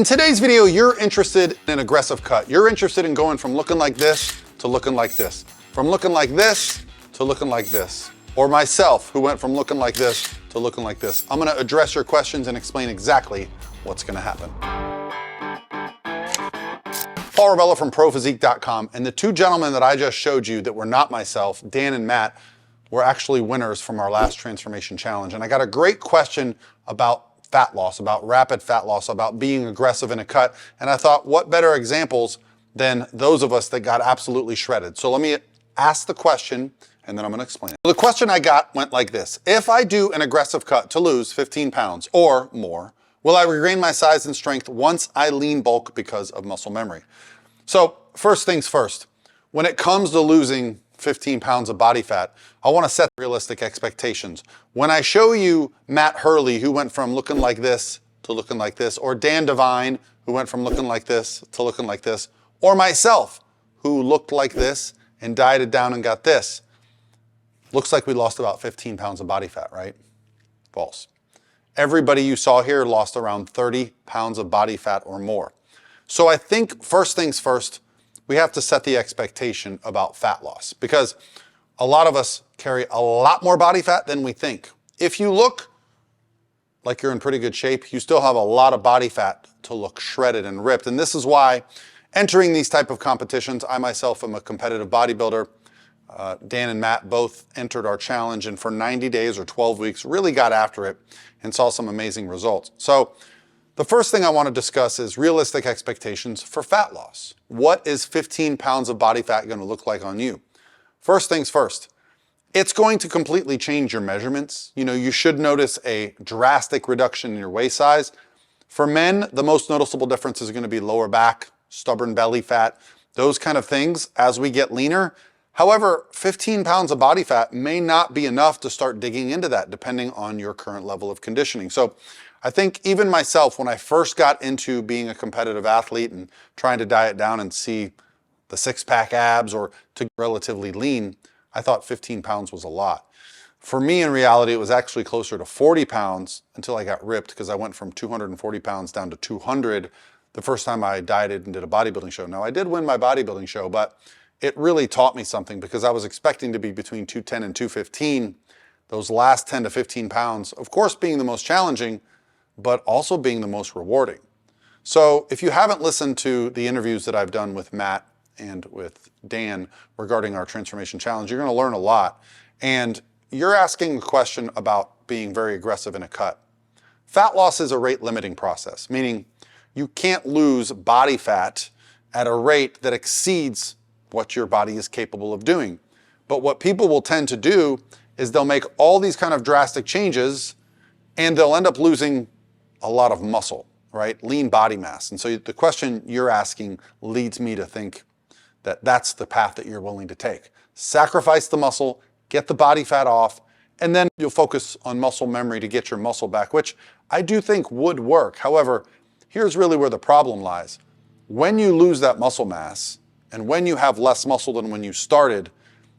In today's video, you're interested in an aggressive cut. You're interested in going from looking like this to looking like this. From looking like this to looking like this. Or myself, who went from looking like this to looking like this. I'm gonna address your questions and explain exactly what's gonna happen. Paul Rebella from ProPhysique.com, and the two gentlemen that I just showed you that were not myself, Dan and Matt, were actually winners from our last transformation challenge. And I got a great question about fat loss, about rapid fat loss, about being aggressive in a cut. And I thought, what better examples than those of us that got absolutely shredded? So let me ask the question, and then I'm gonna explain it. So the question I got went like this. If I do an aggressive cut to lose 15 pounds or more, will I regain my size and strength once I lean bulk because of muscle memory? So first things first, when it comes to losing 15 pounds of body fat, I want to set realistic expectations. When I show you Matt Hurley, who went from looking like this to looking like this, or Dan Devine, who went from looking like this to looking like this, or myself, who looked like this and dieted down and got this, looks like we lost about 15 pounds of body fat, right? False. Everybody you saw here lost around 30 pounds of body fat or more. So I think first things first, we have to set the expectation about fat loss, because a lot of us carry a lot more body fat than we think. If you look like you're in pretty good shape, you still have a lot of body fat to look shredded and ripped. And this is why entering these type of competitions, I myself am a competitive bodybuilder. Dan and Matt both entered our challenge, and for 90 days or 12 weeks, really got after it and saw some amazing results. So the first thing I want to discuss is realistic expectations for fat loss. What is 15 pounds of body fat going to look like on you? First things first, it's going to completely change your measurements. You know, you should notice a drastic reduction in your waist size. For men, the most noticeable difference is going to be lower back, stubborn belly fat, those kind of things as we get leaner. However, 15 pounds of body fat may not be enough to start digging into that depending on your current level of conditioning. So I think even myself, when I first got into being a competitive athlete and trying to diet down and see the six-pack abs or to get relatively lean, I thought 15 pounds was a lot. For me, in reality, it was actually closer to 40 pounds until I got ripped, because I went from 240 pounds down to 200 the first time I dieted and did a bodybuilding show. Now, I did win my bodybuilding show, but it really taught me something, because I was expecting to be between 210 and 215. Those last 10 to 15 pounds, of course, being the most challenging, but also being the most rewarding. So if you haven't listened to the interviews that I've done with Matt and with Dan regarding our transformation challenge, you're going to learn a lot. And you're asking a question about being very aggressive in a cut. Fat loss is a rate limiting process, meaning you can't lose body fat at a rate that exceeds what your body is capable of doing. But what people will tend to do is they'll make all these kind of drastic changes and they'll end up losing a lot of muscle, right? Lean body mass. And so the question you're asking leads me to think that that's the path that you're willing to take. Sacrifice the muscle, get the body fat off, and then you'll focus on muscle memory to get your muscle back, which I do think would work. However, here's really where the problem lies. When you lose that muscle mass, and when you have less muscle than when you started,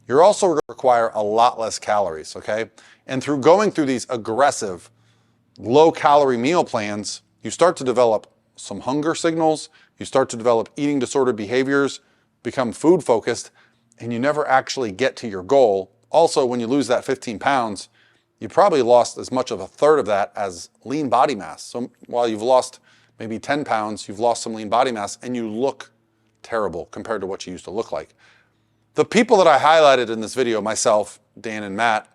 you're also going to require a lot less calories, okay? And through going through these aggressive, low-calorie meal plans, you start to develop some hunger signals, you start to develop eating disordered behaviors, become food-focused, and you never actually get to your goal. Also, when you lose that 15 pounds, you probably lost as much of a third of that as lean body mass. So while you've lost maybe 10 pounds, you've lost some lean body mass, and you look terrible compared to what you used to look like. The people that I highlighted in this video, myself, Dan, and Matt,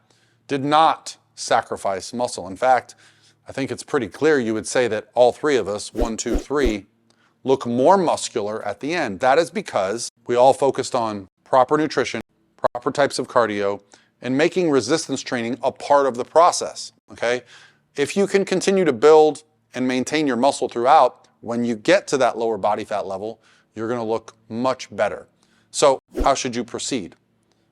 did not sacrifice muscle. In fact, I think it's pretty clear you would say that all three of us, 1, 2, 3, look more muscular at the end. That is because we all focused on proper nutrition, proper types of cardio, and making resistance training a part of the process, okay? If you can continue to build and maintain your muscle throughout, when you get to that lower body fat level, you're gonna look much better. So how should you proceed?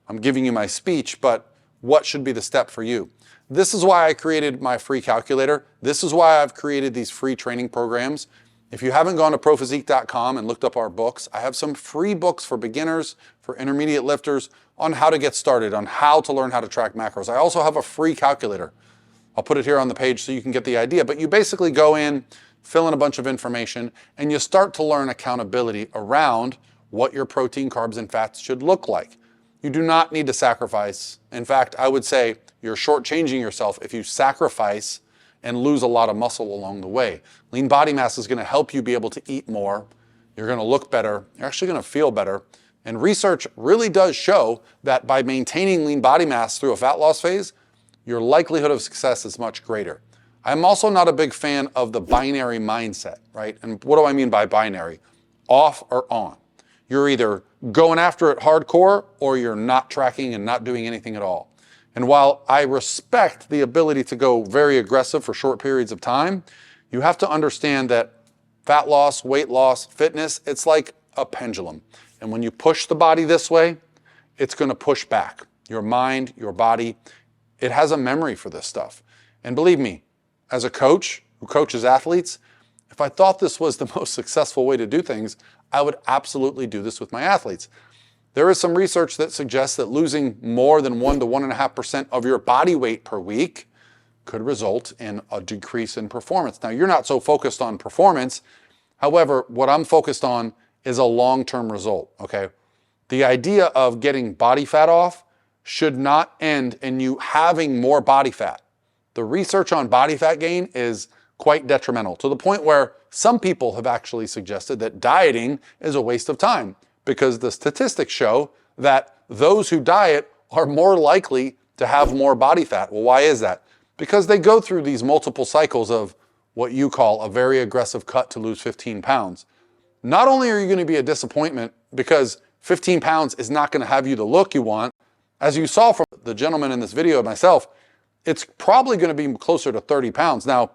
I'm giving you my speech, but what should be the step for you? This is why I created my free calculator. This is why I've created these free training programs. If you haven't gone to ProPhysique.com and looked up our books, I have some free books for beginners, for intermediate lifters, on how to get started, on how to learn how to track macros. I also have a free calculator. I'll put it here on the page so you can get the idea. But you basically go in, fill in a bunch of information, and you start to learn accountability around what your protein, carbs, and fats should look like. You do not need to sacrifice. In fact, I would say you're shortchanging yourself if you sacrifice and lose a lot of muscle along the way. Lean body mass is going to help you be able to eat more. You're going to look better. You're actually going to feel better. And research really does show that by maintaining lean body mass through a fat loss phase, your likelihood of success is much greater. I'm also not a big fan of the binary mindset, right? And what do I mean by binary? Off or on. You're either going after it hardcore or you're not tracking and not doing anything at all. And while I respect the ability to go very aggressive for short periods of time, you have to understand that fat loss, weight loss, fitness, it's like a pendulum. And when you push the body this way, it's going to push back. Your mind, your body, it has a memory for this stuff. And believe me, as a coach who coaches athletes, if I thought this was the most successful way to do things, I would absolutely do this with my athletes. There is some research that suggests that losing more than 1 to 1.5% of your body weight per week could result in a decrease in performance. Now, you're not so focused on performance. However, what I'm focused on is a long-term result, okay? The idea of getting body fat off should not end in you having more body fat. The research on body fat gain is quite detrimental, to the point where some people have actually suggested that dieting is a waste of time, because the statistics show that those who diet are more likely to have more body fat. Well, why is that? Because they go through these multiple cycles of what you call a very aggressive cut to lose 15 pounds. Not only are you going to be a disappointment because 15 pounds is not going to have you the look you want, as you saw from the gentleman in this video and myself, it's probably going to be closer to 30 pounds. Now,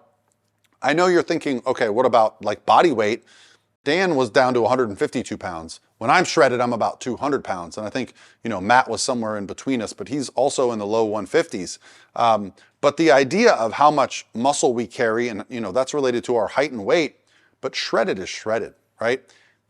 I know you're thinking, okay, what about like body weight? Dan was down to 152 pounds. When I'm shredded, I'm about 200 pounds. And I think, Matt was somewhere in between us, but he's also in the low 150s. But the idea of how much muscle we carry, and that's related to our height and weight, but shredded is shredded, right?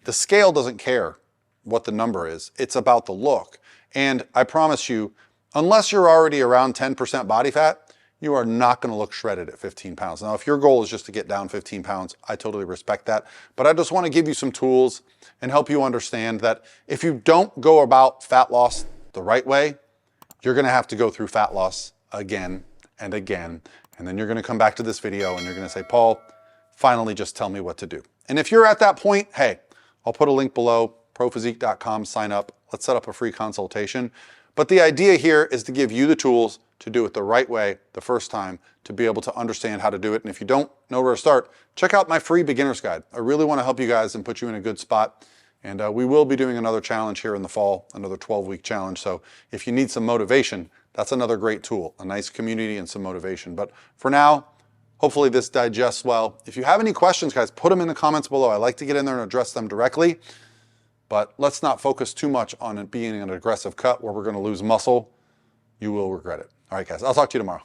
The scale doesn't care what the number is. It's about the look. And I promise you, unless you're already around 10% body fat, you are not going to look shredded at 15 pounds. Now, if your goal is just to get down 15 pounds, I totally respect that. But I just want to give you some tools and help you understand that if you don't go about fat loss the right way, you're going to have to go through fat loss again and again. And then you're going to come back to this video and you're going to say, Paul, finally just tell me what to do. And if you're at that point, hey, I'll put a link below, prophysique.com, sign up. Let's set up a free consultation. But the idea here is to give you the tools to do it the right way the first time, to be able to understand how to do it. And if you don't know where to start, check out my free beginner's guide. I really want to help you guys and put you in a good spot. And we will be doing another challenge here in the fall, another 12-week challenge. So if you need some motivation, that's another great tool, a nice community and some motivation. But for now, hopefully this digests well. If you have any questions, guys, put them in the comments below. I like to get in there and address them directly. But let's not focus too much on it being an aggressive cut where we're going to lose muscle. You will regret it. All right, guys, I'll talk to you tomorrow.